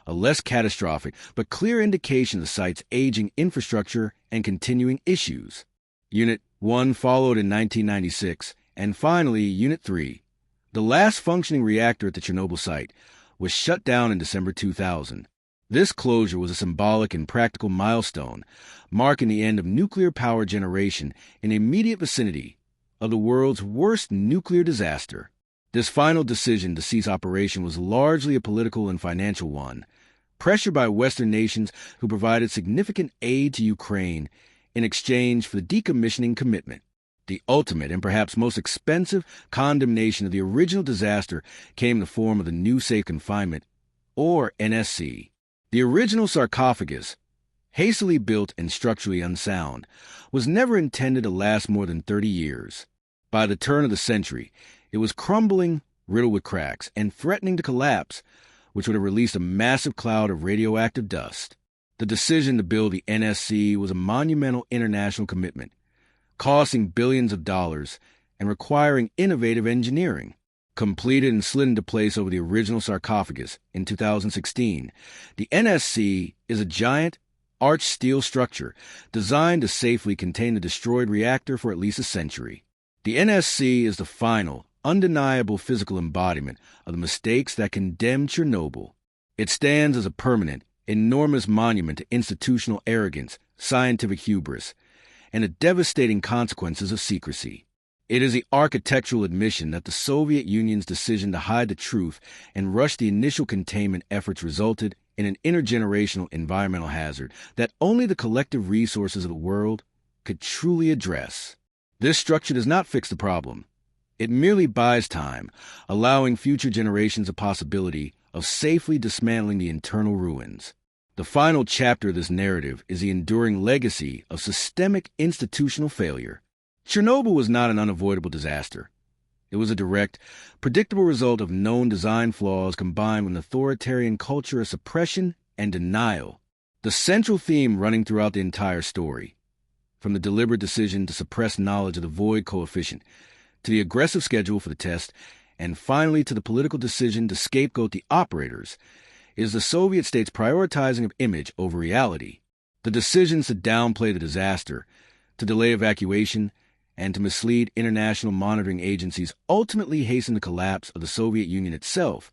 a less catastrophic but clear indication of the site's aging infrastructure and continuing issues. Unit 1 followed in 1996, and finally Unit 3, the last functioning reactor at the Chernobyl site, was shut down in December 2000. This closure was a symbolic and practical milestone, marking the end of nuclear power generation in the immediate vicinity of the world's worst nuclear disaster. This final decision to cease operation was largely a political and financial one, pressured by Western nations who provided significant aid to Ukraine in exchange for the decommissioning commitment. The ultimate and perhaps most expensive condemnation of the original disaster came in the form of the New Safe Confinement, or NSC. The original sarcophagus, hastily built and structurally unsound, was never intended to last more than 30 years. By the turn of the century, it was crumbling, riddled with cracks, and threatening to collapse, which would have released a massive cloud of radioactive dust. The decision to build the NSC was a monumental international commitment, costing billions of dollars and requiring innovative engineering. Completed and slid into place over the original sarcophagus in 2016, the NSC is a giant, arched steel structure designed to safely contain the destroyed reactor for at least a century. The NSC is the final, undeniable physical embodiment of the mistakes that condemned Chernobyl. It stands as a permanent, enormous monument to institutional arrogance, scientific hubris, and the devastating consequences of secrecy. It is the architectural admission that the Soviet Union's decision to hide the truth and rush the initial containment efforts resulted in an intergenerational environmental hazard that only the collective resources of the world could truly address. This structure does not fix the problem. It merely buys time, allowing future generations a possibility of safely dismantling the internal ruins. The final chapter of this narrative is the enduring legacy of systemic institutional failure. Chernobyl was not an unavoidable disaster. It was a direct, predictable result of known design flaws combined with an authoritarian culture of suppression and denial, the central theme running throughout the entire story. From the deliberate decision to suppress knowledge of the void coefficient, to the aggressive schedule for the test, and finally to the political decision to scapegoat the operators, is the Soviet state's prioritizing of image over reality. The decisions to downplay the disaster, to delay evacuation, and to mislead international monitoring agencies ultimately hastened the collapse of the Soviet Union itself,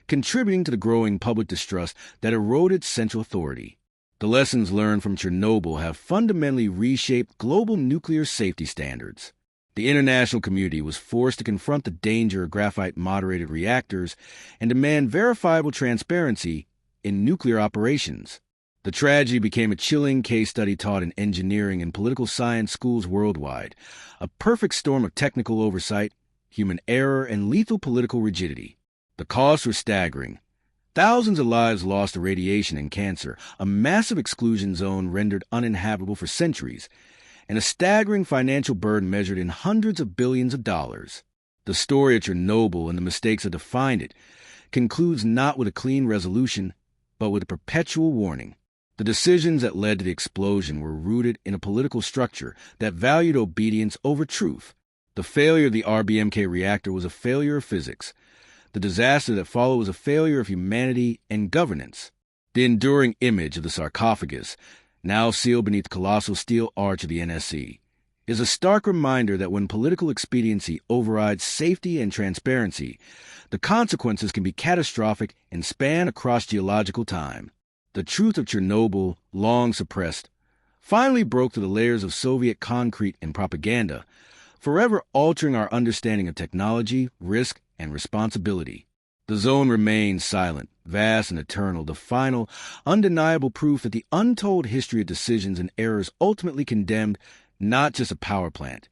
contributing to the growing public distrust that eroded central authority. The lessons learned from Chernobyl have fundamentally reshaped global nuclear safety standards. The international community was forced to confront the danger of graphite-moderated reactors and demand verifiable transparency in nuclear operations. The tragedy became a chilling case study taught in engineering and political science schools worldwide, a perfect storm of technical oversight, human error, and lethal political rigidity. The costs were staggering. Thousands of lives lost to radiation and cancer, a massive exclusion zone rendered uninhabitable for centuries, and a staggering financial burden measured in hundreds of billions of dollars. The story of Chernobyl and the mistakes that defined it concludes not with a clean resolution, but with a perpetual warning. The decisions that led to the explosion were rooted in a political structure that valued obedience over truth. The failure of the RBMK reactor was a failure of physics. The disaster that followed was a failure of humanity and governance. The enduring image of the sarcophagus, now sealed beneath the colossal steel arch of the NSC, is a stark reminder that when political expediency overrides safety and transparency, the consequences can be catastrophic and span across geological time. The truth of Chernobyl, long suppressed, finally broke through the layers of Soviet concrete and propaganda, forever altering our understanding of technology, risk, and responsibility. The zone remains silent, vast and eternal, the final, undeniable proof that the untold history of decisions and errors ultimately condemned not just a power plant,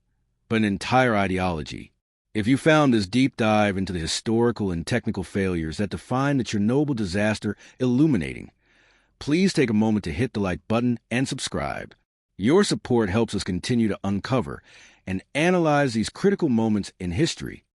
but an entire ideology. If you found this deep dive into the historical and technical failures that define the Chernobyl disaster illuminating, please take a moment to hit the like button and subscribe. Your support helps us continue to uncover and analyze these critical moments in history.